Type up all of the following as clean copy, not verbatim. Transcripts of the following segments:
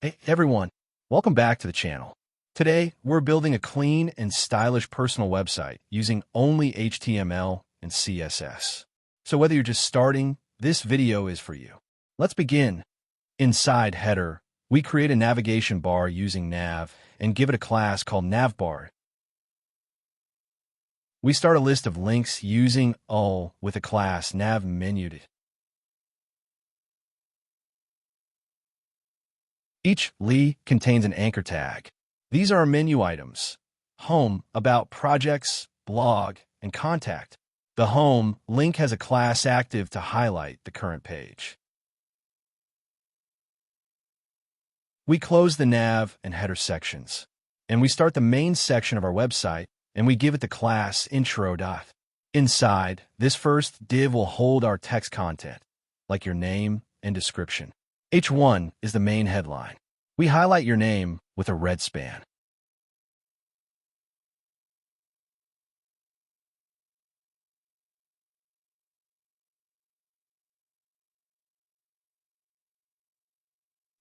Hey everyone, welcome back to the channel. Today, we're building a clean and stylish personal website using only HTML and CSS. So whether you're just starting, this video is for you. Let's begin. Inside header, we create a navigation bar using nav and give it a class called navbar. We start a list of links using all with a class navmenu. Each li contains an anchor tag. These are our menu items: home, about, projects, blog, and contact. The home link has a class active to highlight the current page. We close the nav and header sections, and we start the main section of our website, and we give it the class intro. Inside, this first div will hold our text content, like your name and description. H1 is the main headline. We highlight your name with a red span.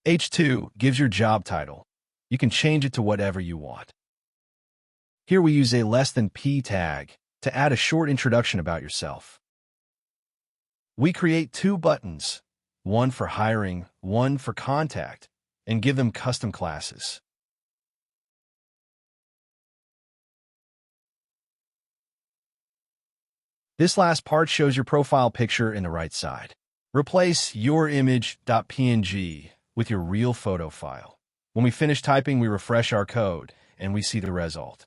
H2 gives your job title. You can change it to whatever you want. Here we use a less than P tag to add a short introduction about yourself. We create two buttons, one for hiring, one for contact, and give them custom classes. This last part shows your profile picture in the right side. Replace your image.png with your real photo file. When we finish typing, we refresh our code, and we see the result.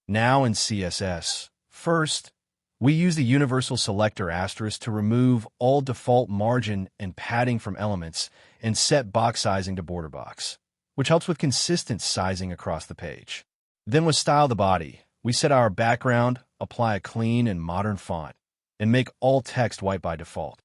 Now in CSS, first, we use the universal selector asterisk to remove all default margin and padding from elements and set box sizing to border box, which helps with consistent sizing across the page. Then with style the body, we set our background, apply a clean and modern font, and make all text white by default.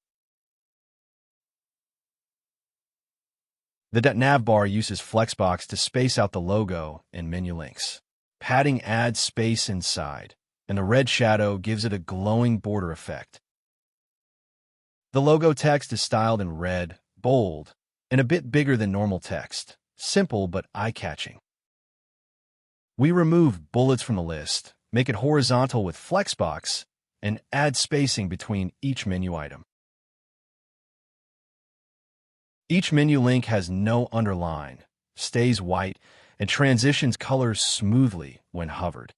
The .navbar uses Flexbox to space out the logo and menu links. Padding adds space inside, and the red shadow gives it a glowing border effect. The logo text is styled in red, bold, and a bit bigger than normal text, simple but eye-catching. We remove bullets from the list, make it horizontal with Flexbox, and add spacing between each menu item. Each menu link has no underline, stays white, and transitions colors smoothly when hovered.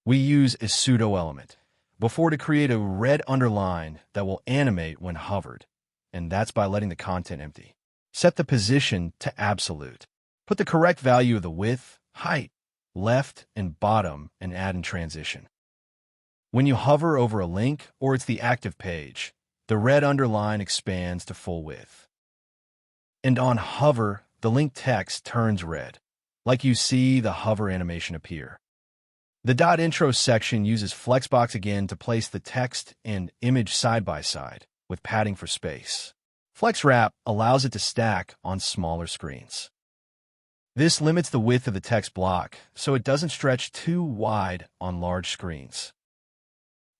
We use a pseudo element before to create a red underline that will animate when hovered, and that's by letting the content empty. Set the position to absolute. Put the correct value of the width, height, left, and bottom, and add in transition. When you hover over a link or it's the active page, the red underline expands to full width. And on hover, the link text turns red, like you see the hover animation appear. The .intro section uses Flexbox again to place the text and image side by side, with padding for space. FlexWrap allows it to stack on smaller screens. This limits the width of the text block, so it doesn't stretch too wide on large screens.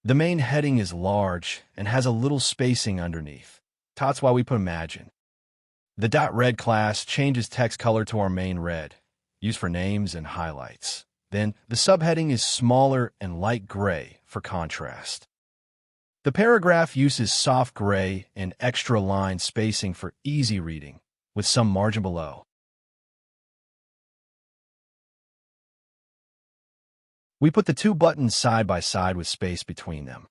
The main heading is large and has a little spacing underneath. That's why we put Imagine. The .red class changes text color to our main red, used for names and highlights. Then, the subheading is smaller and light gray for contrast. The paragraph uses soft gray and extra line spacing for easy reading, with some margin below. We put the two buttons side by side with space between them.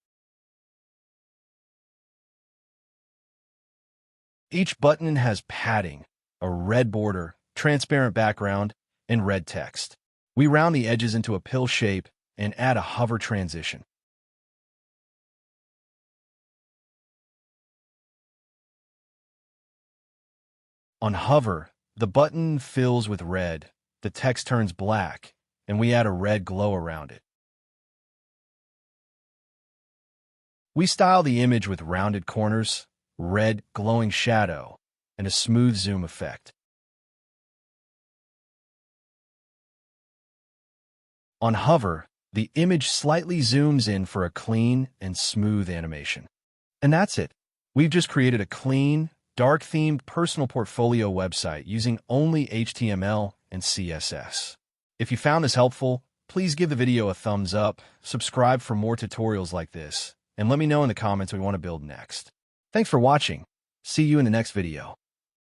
Each button has padding, a red border, transparent background, and red text. We round the edges into a pill shape and add a hover transition. On hover, the button fills with red, the text turns black, and we add a red glow around it. We style the image with rounded corners, red glowing shadow, and a smooth zoom effect. On hover, the image slightly zooms in for a clean and smooth animation. And that's it. We've just created a clean, dark-themed personal portfolio website using only HTML and CSS. If you found this helpful, please give the video a thumbs up, subscribe for more tutorials like this, and let me know in the comments what we want to build next. Thanks for watching. See you in the next video.